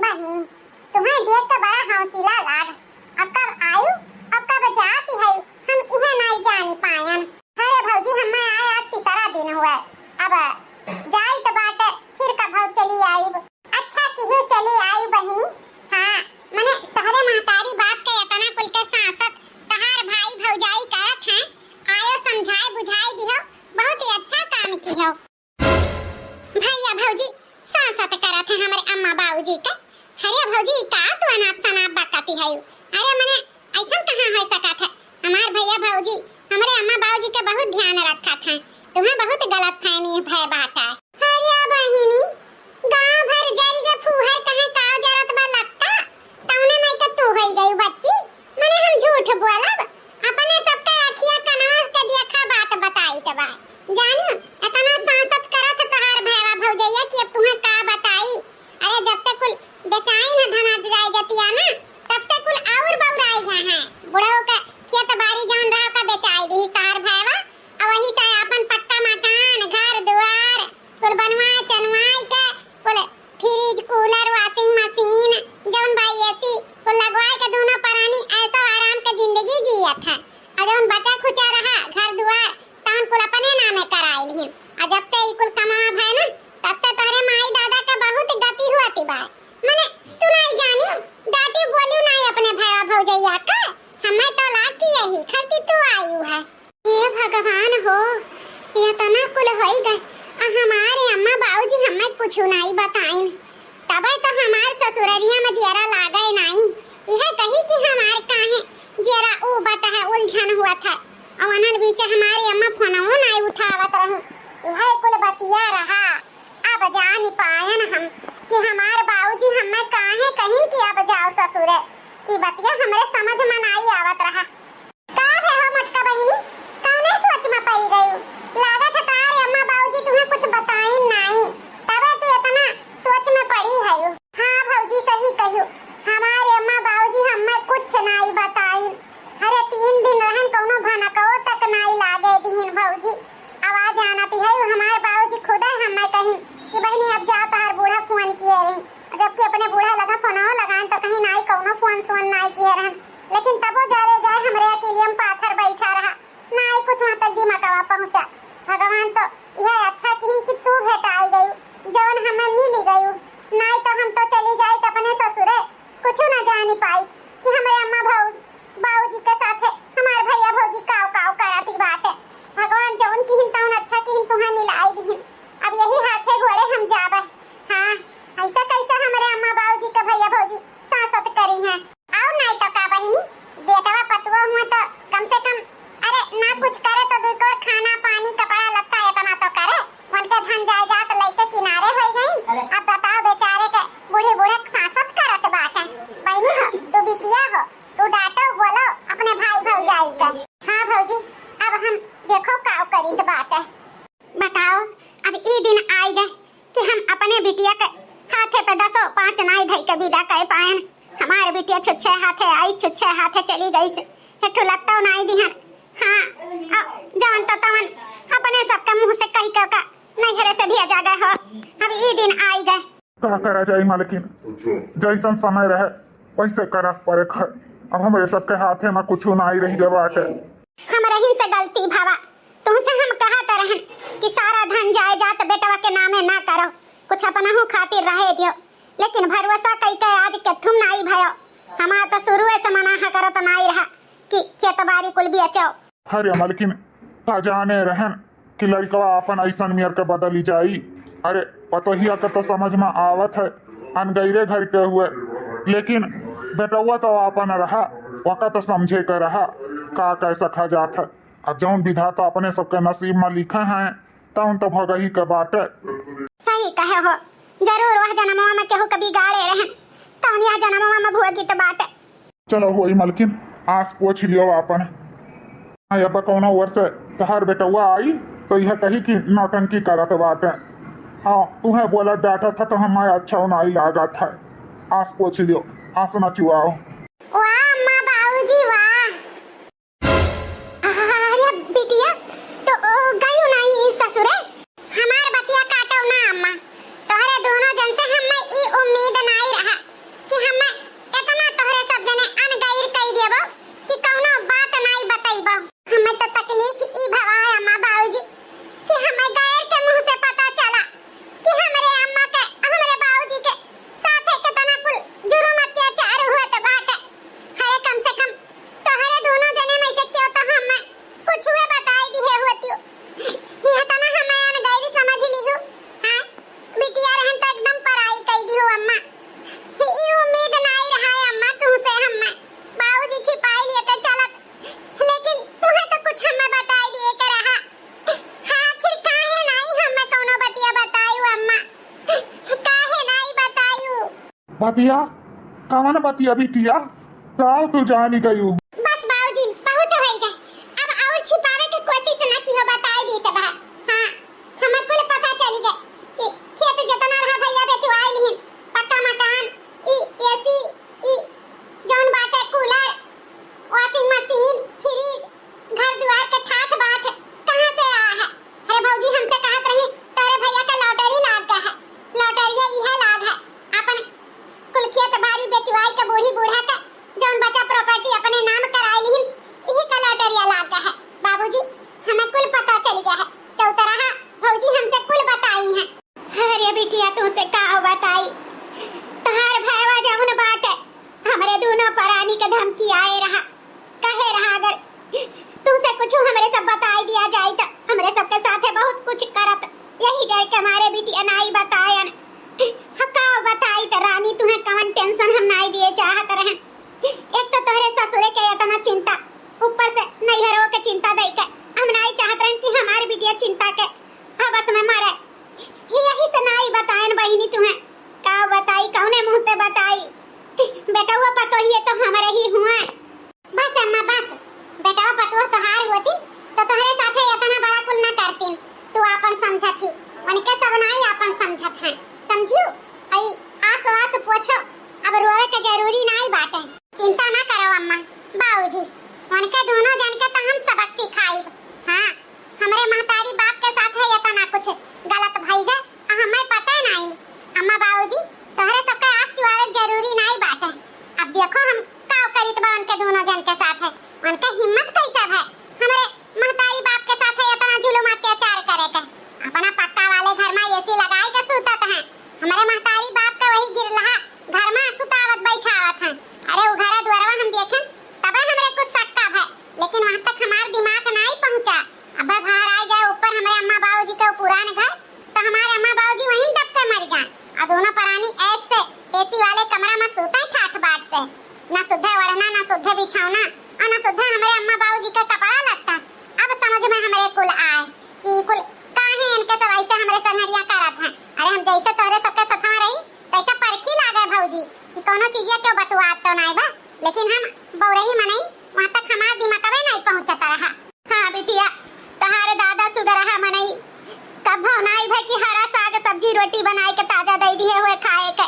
बहिनी तुम्हें देख के बड़ा हौसला लाग। अब कब आयु अब कब जाती है हम इहे नहीं जानी पायन। अरे भौजी हमें आए आज तीसरा दिन हुआ अब जाई तो बात फिर कब चली आई। अच्छा किहू चली आई बहिनी। हाँ मने तहरे महतारी बाप के इतना कुल के सांसत तहार भाई भौजाई करत हैं आयो समझाए बुझाई दियो बहुत ही अच्छा काम कियो। भैया भौजी सांसत करत हैं हमारे अम्मा बाबूजी के। अरे भौजी का तू अनाप शनाप बकती है। अरे मने ऐसा कहां हो सकत है। हमार भैया भौजी हमारे अम्मा बाबूजी के बहुत ध्यान रखत हैं। तुम्हें बहुत गलत फहमी है बात है। अरे बहिनी गांव भर जरी के फूहर कहे काव जरत बा लगता तौने में तो तू हो गई बच्ची। मने हम झूठ बोलब अपने सबके अखिया कनवा के देखा बात बताई त बा जानियो इतना सांसत करत तहार भैया भौजैया कि अब तुम्हें का बताई। अरे जब से कुल बेचाई न धना जाए जतिया ना तब से कुल और बौराई गए हैं। बुढ़ऊ का खेत बाड़ी जौन रहा का बेचाई दी तहार भैया और वही से अपन पक्का मकान घर द्वार कुल बनवाए चनवाई के कुल फ्रिज कूलर वाशिंग मशीन जौन भाई एसी कुल लगवाए के दोनों परानी ऐसा आराम के जिंदगी जियत है। और जौन बचा खुचा रहा घर द्वार तौन कुल अपने नामे कराई ली। और जब से ई कुल कमावा है ना तब से तोरे माई दादा का बहुत गति हुआती बा। मने तू नहीं जानियो डाटी बोलियो नहीं अपने भैया भौजैया का हमें तो लाग की यही खर्ची तू आयु है। हे भगवान हो ये तना कुल होई गए हमारे अम्मा बाबूजी हमें कुछ नहीं बताइन तबे तो हमार ससुररिया में जेरा लागे नहीं। यह कही कि हमार काहे जेरा ऊ बता है उलझन हुआ था और अनन बीच हमारी अम्मा फोनवो नहीं उठावत रही। यह कुल बतिया रहा अब जान पायन हम कि हमार बाबूजी हमें काहे कहिन कि अब जाओ ससुरे। ई बतिया हमरे समझ में नहीं आवत रहा। का है हो मटका बहिनी कौने सोच में पड़ी गई। लागत है तारे अम्मा बाबूजी तुम्हें कुछ बताइन नहीं तबे तू इतना सोच में पड़ी है। हां भौजी सही कहियो हमारे अम्मा बाबूजी हमें कुछ नहीं बताइन। अरे 3 दिन रहन कोनो भनको तक नहीं लागे दीन भौजी। आवाज आनाती है हमारे बाबूजी खुद हमें कहिन कि बहनी अब जाओ तार बूढ़ा फोन किए रही जबकि अपने बूढ़ा लगा फोनो लगान तो कहीं नहीं कोनो फोन सोन नहीं किए रहन। लेकिन तबो जाए जाए हमरे अकेलियम पाथर बैठा रहा नहीं कुछ वहां तक दिमागवा पहुंचा। भगवान तो यह अच्छा किन कि तू भेटाई गई जवन हमें मिल गई नहीं तो हम तो चली जाए अपने ससुरे कुछ न जानी पाई कि हमारे अम्मा बाबूजी के साथ हमारे भैया भौजी काव काव कराती बात है। भगवान जवन किन तवन अच्छा किन तुम्हें मिलाई दी। अब यही हाथे घोड़े हम जाबे। हां ऐसा कैसा हमारे अम्मा बाबूजी का भैया भौजी सांसत करी हैं और नहीं तो का बहिनी बेटवा पतवा हुआ तो कम से कम अरे ना कुछ करे तो दो और खाना पानी कपड़ा लत्ता इतना तो करे उनके धन जायदाद लेके किनारे हो गई। अब बताओ बेचारे के बूढ़े बूढ़े सांसत करत बात है। बहिनी हो तू बिटिया हो तू डांटो बोलो अपने भाई भौजाई का। हां भौजी अब हम देखो काव करी तो बात है। बताओ अब ई दिन आई गए कि हम अपने बिटिया के हाथे पे 10-5 नाई धई के विदा कर पाएन। हमारे बिटिया छुच्छे हाथे आई छुच्छे हाथे चली गई से हेठू लगता नहीं दिहन। हां जान तो तवन अपने सबके मुंह से कही का नहीं हरे से भी आ गए हो। अब ई दिन आई गए का करा जाए मालकिन जैसन समय रहे वैसे करा पड़े। अब हमारे सबके हाथे में कुछ नहीं रही गए बाटे। हमरा ही से गलती भावा तुमसे हम कहा तरहन कि सारा धन जायदाद बेटवा के नामे ना करो कुछ अपना हो खातिर रहे दियो। लेकिन भरोसा कई के आज के तुम नहीं भयो हमार तो शुरू से मना करत नहीं रहा कि खेतबाड़ी कुल भी अचो। अरे मालकिन का जाने रहन कि लड़कवा अपन ऐसन मियर के बदली जाई। अरे पतोहिया का तो समझ में आवत है अनगैरे घर के हुए लेकिन बेटवा तो अपन रहा वका तो समझे के रहा का कैसा खा जात है। अब जौन विधाता अपने सबके नसीब में लिखे हैं तौन तो भगही के बाटे। सही कहे हो जरूर वह जन्मवा में केहू कभी गाड़े रहन तौन यह जन्मवा में भोगी तो बाटे। चलो होई मालकिन आस पूछ लियो अपन। अब कौनो वर्ष तहार बेटवा आई तो यह कही कि नौटंकी करत बाटे। हाँ तुम्हें बोला डाटा था तो हमें अच्छा नहीं लगा था। आस पूछ लियो आस न चुआओ। वाह अम्मा बाबूजी वाह। अरे बिटिया तो गई नहीं ससुरे हमार बतिया काटो ना अम्मा तोहरे दोनों जन से हमें ई उम्मीद नहीं रहा बतिया कवन बतिया बिटिया गाँव तू जानी गई हूँ। बस बाबूजी बहुत हो गए। अब और छिपावे की कोशिश न की हो, बताई दी त बात। हां हमें कुल पता चली गए कि खेत जितना रहा भैया बेचवाई लिहिन, पक्का मकान, ई एसी, ई जौन बाटे कूलर, वॉशिंग मशीन, फ्रिज, घर द्वार के ठाठ बाट कहां से आया है? अरे भौजी हमसे कहत रही तेरे भैया का लॉटरी लाग गया है। लॉटरी यह लाग है अपन कुल खेत बाड़ी बेचवाई के बूढ़ी बूढ़ा का जौन बचा प्रॉपर्टी अपने नाम कराई लिहिन, यही का लॉटरी लाग गया है। बाबूजी हमें कुल पता चल गया है। चौतरहा भौजी हमसे कुल बताई है। अरे बिटिया तुमसे का बताई, तहार भैया जौन बाटे हमरे दोनों परानी के धमकी आए रहा, कहे रहा अगर तुमसे कुछ हमरे सब बताई दिया जाए तो हमरे सबके साथे बहुत कुछ करत। यही डर के मारे बिटिया नाई बतायन। हका बताई तो रानी तुम्हें कवन टेंशन हम नाई दिए चाहत रहे। एक तो तोहरे ससुरे के इतना चिंता, ऊपर से नैहरों के चिंता दई के हम नाई चाहत रहे कि हमारी बिटिया चिंता के हवस में मरे। यही से नाई बतायन बहिनी तुम्हें का बताई, कौने मुंह से बताई? बेटा वो पतो ही तो हमारे ही हुआ। बस अम्मा बस, बेटा वो पतो तो हार होती तो तोहरे साथे इतना बड़ा कुल ना करतीन। तू आपन समझत ही, उनके सब नाई आपन समझत हैं, समझियो? आई आस पूछो, अब रोवे के जरूरी नहीं बाटे। चिंता ना करो अम्मा बाबूजी, उनके दोनों जन के तो हम सबक सिखाई। हां हमरे महतारी बाप के साथ है इतना कुछ गलत भई गए हमें पता नहीं। अम्मा बाबूजी तोहरे सबका आँख चुआवे जरूरी नहीं बाटे। अब देखो हम का करित बा उनके दोनों जन के साथ है, उनके हिम्मत कैसा है हमरे महतारी बाप के साथ है इतना जुल्म अत्याचार करे के। अपना पक्का वाले घर में एसी लगाई के सुतत हैं, हमारे महतारी बाप का वही गिरलहा घर में सुतावत बैठावत हैं। अरे वो घर द्वारवा हम देखें तब हमरे कुछ सकता है, लेकिन वहां तक हमार दिमाग नहीं पहुंचा। अब बाहर आ जाए ऊपर हमारे अम्मा बाबूजी का पुराना घर तो हमारे अम्मा बाबूजी वहीं दब के मर जाएं। अब दोनों परानी ऐसे एसी वाले कमरा में सोते ठाठ बाट से, ना सुद्धे वड़ना ना सुद्धे बिछावना और ना सुद्धे हमारे अम्मा बाबूजी का कपड़ा लगता। अब समझ में हमारे कुल आए कि कुल काहे इनके सब ऐसे हमारे संगरिया करत हैं। अरे हम जैसे तोरे सबके सथा रही तैसे परखी लागे भौजी कि कोनो चीजिया के बतुआत तो नहीं बा, लेकिन हम बौरही मनई वहां तक हमार दिमागवे नहीं पहुंचता रहा। हां बिटिया तहारे दादा सुधरहा मनई कब नाई भाई कि हरा साग सब्जी रोटी बनाए के ताजा दे दिए हुए खाए के,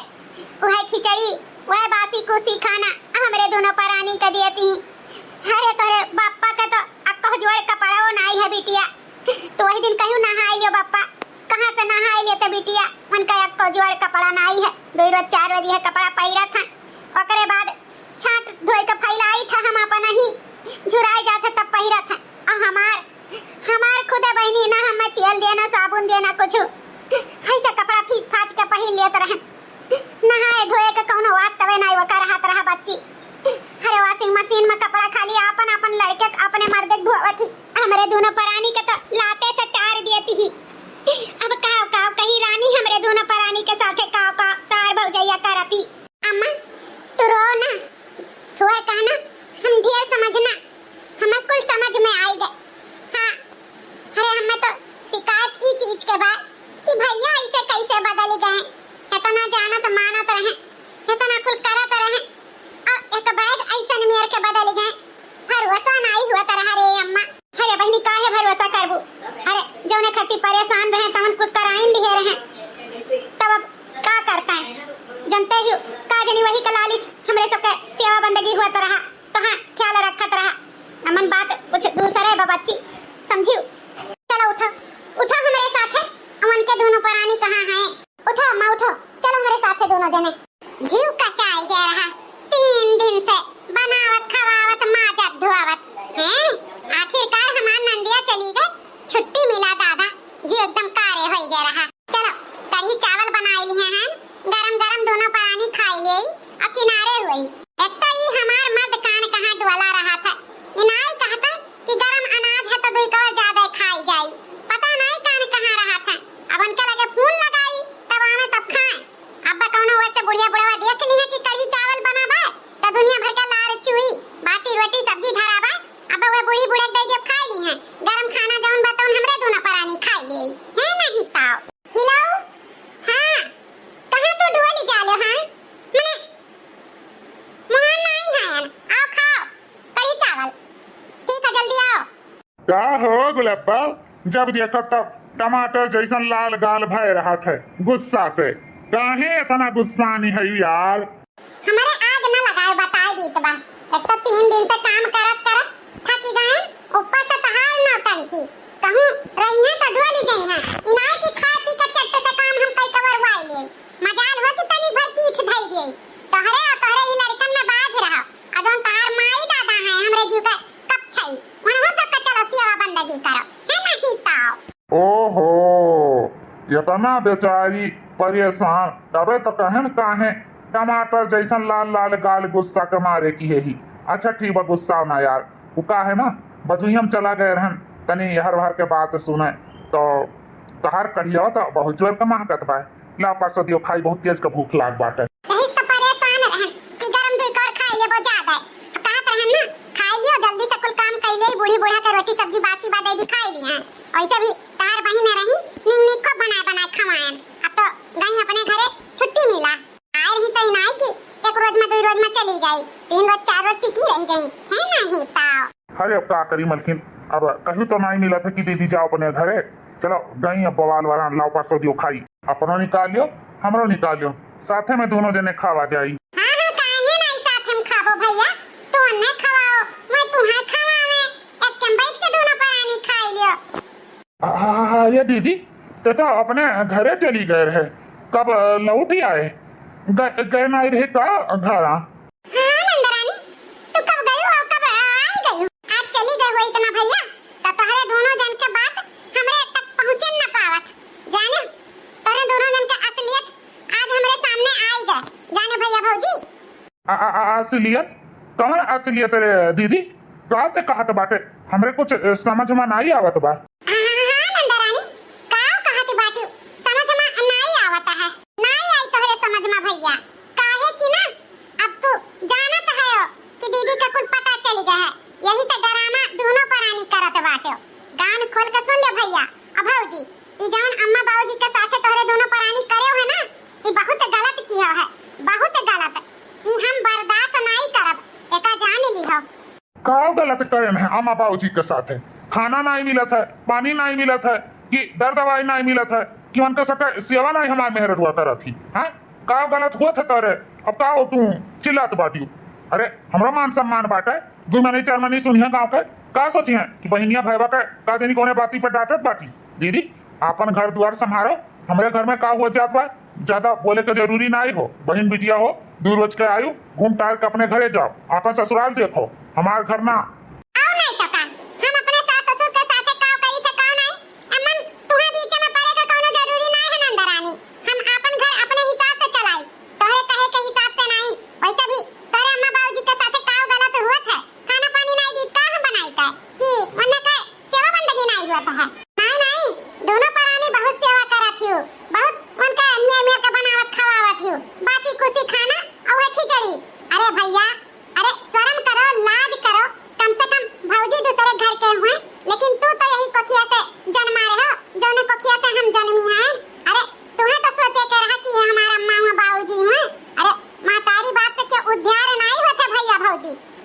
वह खिचड़ी वह बासी कुसी खाना हमरे दोनों परानी के देती। अरे तोरे बापा का तो अक्को जोड़ कपड़ा वो नाई है बिटिया, तो वही दिन कहूं नहाई लियो बापा, कहां से नहाई ले तो बिटिया उनका अक्को जोड़ कपड़ा नाई है। 2 रोज 4 रोज यह कपड़ा पहिरा था, ओकरे बाद छाट धोए के फैलाई था हम अपन ही झुराई जाते तब पहिरा था। और हमार खुदे बहनी ना हमें तेल देना साबुन देना कुछ ऐसा कपड़ा फीच फाच के पहिन लेत रहे। नहाए धोए के कोनो बात तवे नहीं वो कर हाथ रहा बच्ची। अरे वॉशिंग मशीन में कपड़ा खाली अपन लड़के अपने मर्द धोवत ही, हमरे दोनों परानी के तो लाते से तार देती ही। अब काव कहीं रानी हमरे दोनों परानी के साथे काव तार भौजैया करती। अम्मा तू रो ना, थोड़ा कहना हम ढेर समझना, हमें कुल समझ में आई गए। हाँ अरे हमें तो शिकायत ई चीज के बाद कि भैया ऐसे कैसे बदल गए, इतना जानत मानत रहे, इतना कुल करत रहे और एक बैग ऐसा मेर के बदल गए। भरोसा नहीं हुआ तरह रे अम्मा। अरे बहनी काहे भरोसा करबू? अरे जौने खती परेशान रहे तवन कुछ कराइन लिए रहे, तब अब का करता है जनते ही का जनी वही का लालिच हमरे सबके सेवा बंदगी हुआ तरह तो हाँ ख्याल रखत रहा। अमन बात कुछ दूसरे बच्ची समझियो। चलो उठो हमारे साथ है, अमन के दोनों परानी कहाँ हैं? उठो अम्मा उठो, चलो हमारे साथ है दोनों जने। जीव कचाई गया रहा 3 दिन से बनावत खवावत माजत धुआवत हैं। आखिरकार हमार नंदिया चली गई, छुट्टी मिला दादा जी एकदम कारे हो गया रहा। चलो कढ़ी चावल बनाई लिए हैं, गरम दोनों परानी खाई ले और किनारे हुई। एक तो ये हमार मर्द कान कहाँ डुला रहा था, इनाई कहता कि गरम अनाज है तो 2 और ज्यादा खाई जाई, पता नहीं कान कहाँ रहा था। अब उनके लगे फूल लगाई तब आवे तब खाए। अब कौनो वैसे बुढ़िया बुढ़वा देख ली है कि कढ़ी चावल बना बा तो दुनिया भर का लार चुई बासी रोटी सब्जी धरा बा। अब वो बूढ़ी बुढ़े दे जब खाई ली है गरम खाना जौन बताऊं हमरे दोनों परानी खाई ली है नहीं ताओ। हिलाओ हाँ कहाँ तो डोली जाले हैं, मैंने का हो गुलप्पा, जब देखो तब टमाटर जैसन लाल गाल भय रहा थे गुस्सा से। काहे इतना गुस्सा नहीं है यार? हमारे आग न लगाए बताए दी बा। एक तो 3 दिन से काम करत करत थकी गए, ऊपर से तहार नौटंकी। कहूं रही है तो डोली गई है। इनाय की खा पी के चट्टे से काम हम कई कवर वाई ले। मजाल हो कि तनी भर पीछ धई गई। तोहरे ई लड़कन में बाज रहा। अजोन तहार माई दादा है हमरे जीव के कब छई। मन हो सब चलो सेवा बंदगी करो। है नहीं ताओ। ओहो, इतना बेचारी परेशान, तबे तो कहन काहे टमाटर जैसन लाल लाल गाल गुस्सा के मारे की है ही। अच्छा ठीक बा, गुस्सा ना यार, वो का है ना बजुई हम चला गए रहन तनी हर भर के बात सुने तो तहार कढ़िया तो बहुत जोर का महकत बा। ला परसों दियो खाई, बहुत तेज का भूख लाग बाटे। यही तो परेशान रहन कि गरम दूध और खाई ले बहुत ज्यादा है। कहत रहन ना खाई लियो जल्दी से कुल काम कर ले। बूढ़ी बूढ़ा के रोटी सब्जी बासी बादे दी खाई ली हैं। ऐसे भी तार बहिन रही निक निक को बनाए बनाए खवाएन। अब तो गई अपने घरे छुट्टी मिला। आए रही तो इनाई की एक रोज में 2 रोज में चली गई, 3 रोज 4 रोज टिकी रह गई। है नहीं ताओ। अरे अब का करी मलकिन, अब कहीं तो नहीं मिला था कि दीदी जाओ अपने घरे। चलो गई अब बवाल वारान लाओ परसों दियो खाई। अपनो निकाल लियो हमरो निकाल लियो, साथे में दोनों जने खावा जाई। हां हां काहे नहीं साथ हम खाबो भैया। तू ने खवाओ मैं तुम्हें खवावे। एक कम बैठ के दोनों परानी खाई लियो। ये दीदी तो अपने घरे चली गए रहे, कब लौट ही आए? गए नहीं रहे का घर? हां नंदरानी तू कब गई और कब आई गई? आज चली गई हो इतना भैया तो तोहरे दोनों जन के बात हमरे तक पहुंचे न पावत। जाने तोहरे दोनों जन के असलियत आज हमरे सामने आई गए। जाने भैया भौजी असलियत? कौन असलियत रे दीदी? कहते कहत बाटे हमरे कुछ समझ में नहीं आवत बा। भैया काहे कि ना अब तू जानत है कि दीदी का कुछ पता चल गया है। यही तो ड्रामा दोनों परानी करत बाटे। कान खोल के सुन ले भैया। अब भौजी ई जवन अम्मा बाबूजी के साथे तोहरे दोनों परानी करे है ना, ई बहुत गलत किया है, बहुत गलत। ई हम बर्दाश्त नहीं करब, एका जान लिहो। का गलत करे है अम्मा बाबूजी के साथे? खाना नहीं मिलत है, पानी नहीं मिलत है, कि दर्द दवाई नहीं मिलत है, कि उनका सबका सेवा नहीं हमारे मेहरत हुआ करत थी। हाँ का गलत हुआ था तोरे? अब का हो तू चिल्लात बाटी? अरे हमरा मान सम्मान बाटे, 2 महीने 4 महीने सुनिए गाँव के का सोची है कि बहनिया भैया के का देनी कोने बाती पर डांटत बाटी। दीदी अपन घर द्वार संभालो, हमारे घर में का हो जात बा ज्यादा बोले के जरूरी नहीं हो। बहन बिटिया हो 2 रोज के आयु, घूम टहल के अपने घरे जाओ, अपन ससुराल देखो, हमारे घर ना।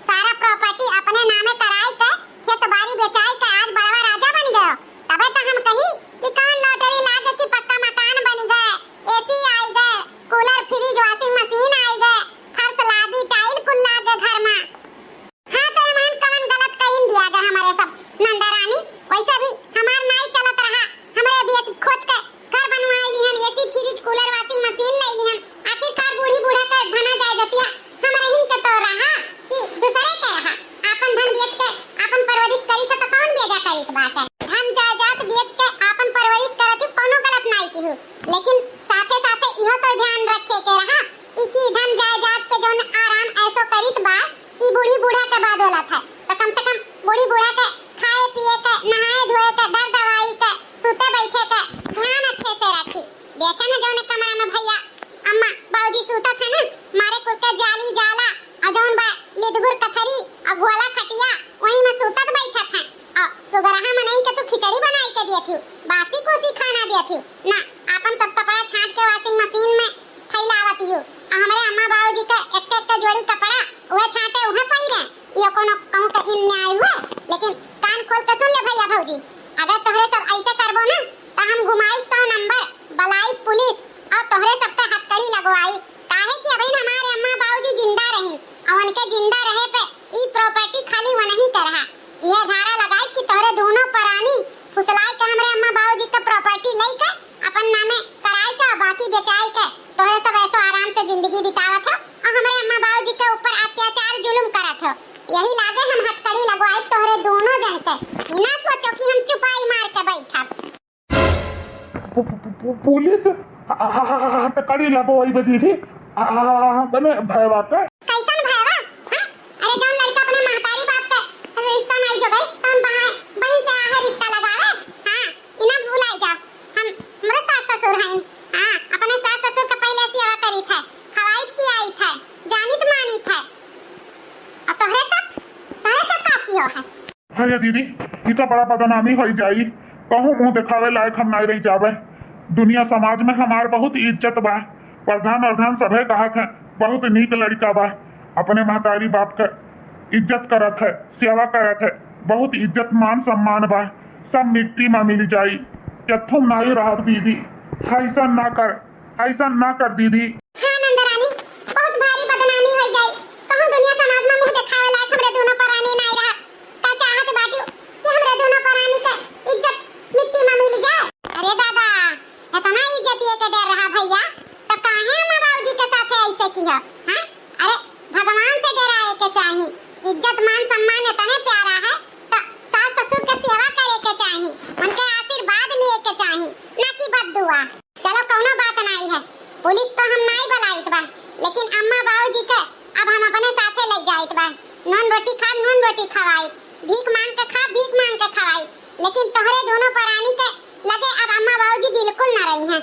सारा प्रॉपर्टी अपने नामे कराई के खेत बाड़ी बेचाई के आज बड़वा राजा बन गयो। तबे तो हम कही कि कौन लॉटरी लागे कि पक्का मकान बन गए, एसी आई गए, कूलर फ्रिज वॉशिंग मशीन आई गए, फर्श लादी टाइल कुल लागे घर में। हां तो एमन कौन गलत कहिन दिया गया हमारे सब नंदरानी। वैसे भी हमार नहीं चलत रहा, हमरे बेच खोज के घर बनवाई लिहन, AC fridge cooler washing machine ले लिहन। आखिरकार बूढ़ी बूढ़ा के धना जाय जतिया हमारे हिन के तो रहा कि दूसरे के रहा। आपन धन बेच के आपन परवरिश करी तो कौन बेजा करी के बात है। धन जायदाद बेच के आपन परवरिश करत कोनो गलत नहीं की। लेकिन साथे साथे इहो तो ध्यान रखे के रहा कि धन जायदाद के जोन आराम ऐसो करित बा ई बूढ़ी बूढ़ा के बाद होला था। तो कम से कम बूढ़ी बूढ़ा के खाए पिए के नहाए धोए के दर दवाई के सुते बैठे के ध्यान अच्छे से रखी। देखे ना जोन कमरा में भैया अम्मा बाबूजी सूता था ना, मारे कुर्ते जाली जाला अजौन बा लिदगुर कथरी और गोला खटिया वहीं में सूतत बैठा था। और सुगरहा में नहीं के तू खिचड़ी बनाई के दिए थी, बासी कोसी खाना दिए थी ना, अपन सब कपड़ा छांट के वॉशिंग मशीन में फैलावती हूं। हमारे अम्मा बाबूजी के एक जोड़ी कपड़ा वह छांटे वह पहिरे। ये कोनो कहूं के इन न्याय हुआ। लेकिन कान खोल के सुन ले भैया भौजी, अगर तोहरे सब ऐसे करबो ना तो हम घुमाई 100 नंबर बलाई पुलिस और तोहरे सबके हथकड़ी लगवाई। काहे कि अभी हमारे अम्मा बाबूजी जिंदा रही और उनके जिंदा रहे पे ई प्रॉपर्टी खाली वो नहीं कर रहा। यह धारा लगाई कि तोहरे दोनों परानी फुसलाई के हमरे अम्मा बाबूजी के प्रॉपर्टी लई के अपन नामे कराई के बाकी बेचाई के तोहरे सब ऐसो आराम से जिंदगी बितावत हो और हमरे अम्मा बाबूजी के ऊपर अत्याचार जुल्म करत हो। यही लागे हम हथकड़ी लगवाई तोहरे दोनों जन के। बिना सोचो कि हम चुपाई मार के बैठब। पुलिस हथकड़ी लगवाई बे दीदी बने भयवा के कैसन भयवा? अरे जौन लड़का अपने महतारी बाप के रिश्ता नहीं जो गई तौन बहन से आहे रिश्ता लगावे। हां इना भूलाई जाओ, हम हमरे सास ससुर हैं। हां अपने सास ससुर के पहले सेवा करी थे, खवाई पियाई थे, जानित मानी थे। अब तोहरे सब का की हो है? हाय दीदी ई तो बड़ा बदनामी हो जाई। कहूं मुंह दिखावे लायक हम नहीं रही जावे। दुनिया समाज में हमार बहुत इज्जत बा। प्रधान सभे कहत है बहुत नीक लड़का बा, अपने महतारी बाप का इज्जत करत है, सेवा करत है, बहुत इज्जत मान सम्मान बा। सब मिट्टी में मिल जाई। तुम नहीं रह दीदी, ऐसा ना कर दीदी। हां नंदरानी बहुत भारी बदनामी हो जाई। कहूं दुनिया समाज में मुंह दिखावे लायक हमरे दोनों परानी नहीं रहा। का चाहत बाटू कि हमरे दोनों परानी के इज्जत मिट्टी में मिल जाए। अरे दादा इतना इज्जत ये के डर रहा भैया तो काहे अम्मा बाबूजी के साथ ऐसे किया? हां अरे भगवान से डराए के चाहिए। इज्जत मान सम्मान इतने प्यारा है तो सास ससुर के सेवा करे के चाहिए, उनके आशीर्वाद लिए के चाहिए, ना कि बददुआ। चलो कोनो बात नहीं है, पुलिस तो हम नहीं बुलाइत बा, लेकिन अम्मा बाबूजी के अब हम अपने साथे ले जाइत बा। नून रोटी खा नून रोटी खवाई, भीख मांग के खा भीख मांग के खवाई, लेकिन तोहरे दोनों परानी के लगे अब अम्मा बाबूजी बिल्कुल ना रही हैं।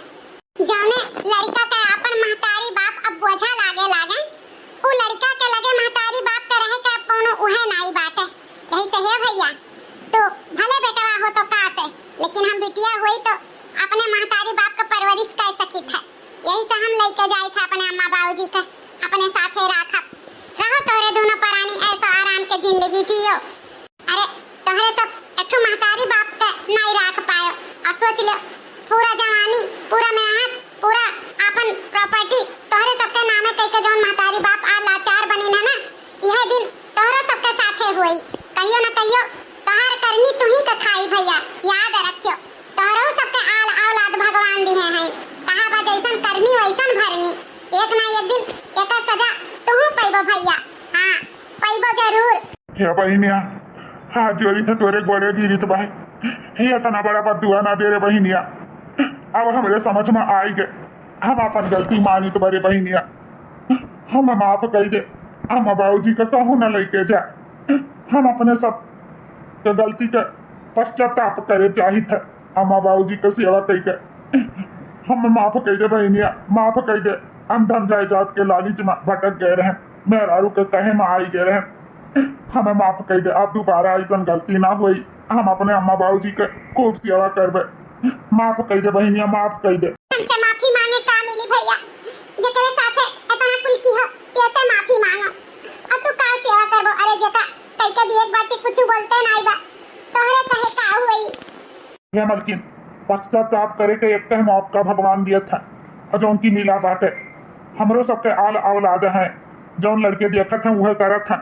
जाने लड़का के अपन महतारी बाप अब बोझा लागे उ लड़का के लगे महतारी बाप के रहे के कोनो उहे नहीं बाटे। यही तो है भैया, तो भले बेटवा हो तो का से, लेकिन हम बिटिया हुई तो अपने महतारी बाप का परवरिश कर सकित है। यही तो हम लेके जाए थे अपने अम्मा बाबूजी के अपने साथे राखब। रहो तोहरे दोनों परानी ऐसा आराम के जिंदगी जियो। अरे तोहरे सब एक महतारी बाप के नहीं राख पायो और सोच लो पूरा जवानी पूरा मेहनत पूरा अपन प्रॉपर्टी तोहरे सबके नामे कह के जौन महतारी बाप आ लाचार बनी ना यह दिन तोहरो सबके साथे हुई। कहियो न कहियो तोहर करनी तू ही के खाई भैया, याद रखियो। तोहरो सबके आल औलाद भगवान दिए हैं, कहा बा जैसन करनी वैसन भरनी। एक ना एक दिन एका सजा तू पैबो भैया। हां पैबो जरूर। हे बहिनिया हाथ जोड़ी थे तोरे गोड़े गिरित बा। हे इतना बड़ा बदुआ ना दे रे बहिनिया। अब हमरे समझ में आई गए, हम अपन गलती मानी तो बड़े बहिनिया हम माफ कर दे। हम बाबूजी का कहूँ न लेके जा, हम अपने सब के गलती के पश्चाताप करे चाहिए थे। अम्मा बाबूजी का सेवा कई के हम माफ कर दे बहिनिया, माफ कर दे। हम धन जायदाद के लालच में भटक गए रहे, मेहरारू के कहे में आई गए रहे। हमें माफ कर दे, अब दोबारा ऐसा गलती ना हुई। हम अपने अम्मा बाबूजी के खूब सेवा करबे। माफ कर दे बहिनिया, माफ कर दे। हमसे माफी मांगे का मिली भैया, जेकरे साथे इतना कुल की हो कैसे माफी मांगो। अब तू का सेवा करबो? अरे जेका कई कभी एक बात कुछ बोलते नहीं बा, तोहरे कहे का हुई? ये मलकिन पश्चाताप करे के एक मौका भगवान दिया था और जो उनकी मिला बात है। हमरो सबके आल औलाद हैं, जौन लड़के देखत हैं वह करत हैं।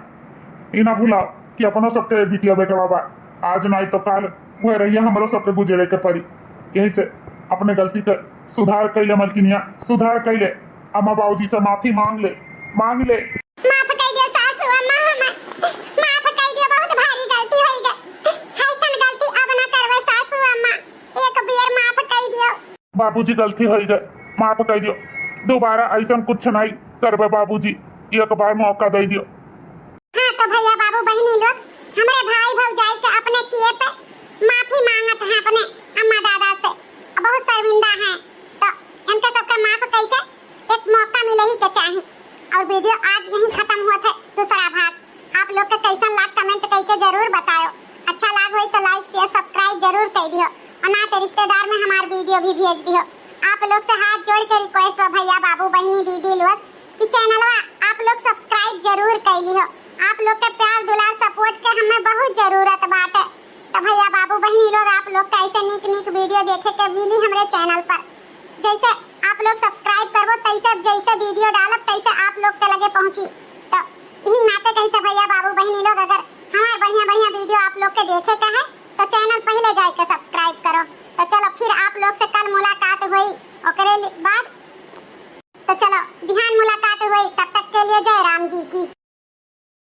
इना भूलाओ कि अपनो सबके बिटिया बेटा बाबा आज नहीं तो काल वह रहिए हमरो सबके गुजरे के परी। यही से अपने गलती का सुधार कैले मलकिनिया, सुधार कैले। अम्मा बाबूजी से माफी मांग ले। माफ कर दे सासू अम्मा, हम माफ कर दे, बहुत भारी गलती होई गई। ऐसन गलती अब ना करवे सासू अम्मा, एक बेर माफ कर दियो। बाबूजी गलती होई गई, माफ कर दियो। दोबारा ऐसा कुछ नहीं करबे बाबूजी, एक बार मौका दे दियो। हाँ तो भैया बाबू बहनी लोग हमारे भाई भौजाई के अपने किए पे माफी मांगत हैं अपने अम्मा दादा से, बहुत शर्मिंदा हैं। तो इनके सबका माफ कह के एक मौका मिले ही के चाहिए। और वीडियो आज यही खत्म हुआ था, दूसरा भाग आप लोग के कैसा लाग कमेंट करके जरूर बताओ। अच्छा लाग होई तो लाइक शेयर सब्सक्राइब जरूर कर दियो और ना तो रिश्तेदार में हमार वीडियो भी भेज दियो। आप लोग से हाथ जोड़ के रिक्वेस्ट है भैया बाबू बहनी दीदी लोग कि चैनलवा आप लोग सब्सक्राइब जरूर कर लियो। आप लोग के प्यार दुलार सपोर्ट के हमें बहुत जरूरत बात है। तो भैया बाबू बहनी लोग आप लोग का ऐसे निक निक वीडियो देखे के मिली हमरे चैनल पर। जैसे आप लोग सब्सक्राइब करबो तैसे जैसे वीडियो डालब तैसे आप लोग के लगे पहुंची। तो यही नाते कही तो भैया बाबू बहनी लोग अगर हमार बढ़िया बढ़िया वीडियो आप लोग के देखे का है तो चैनल पहले जाके सब्सक्राइब करो। तो चलो फिर आप लोग से कल मुलाकात हुई ओकरे बाद। तो चलो ध्यान मुलाकात हुई, तब तक के लिए जय राम जी की।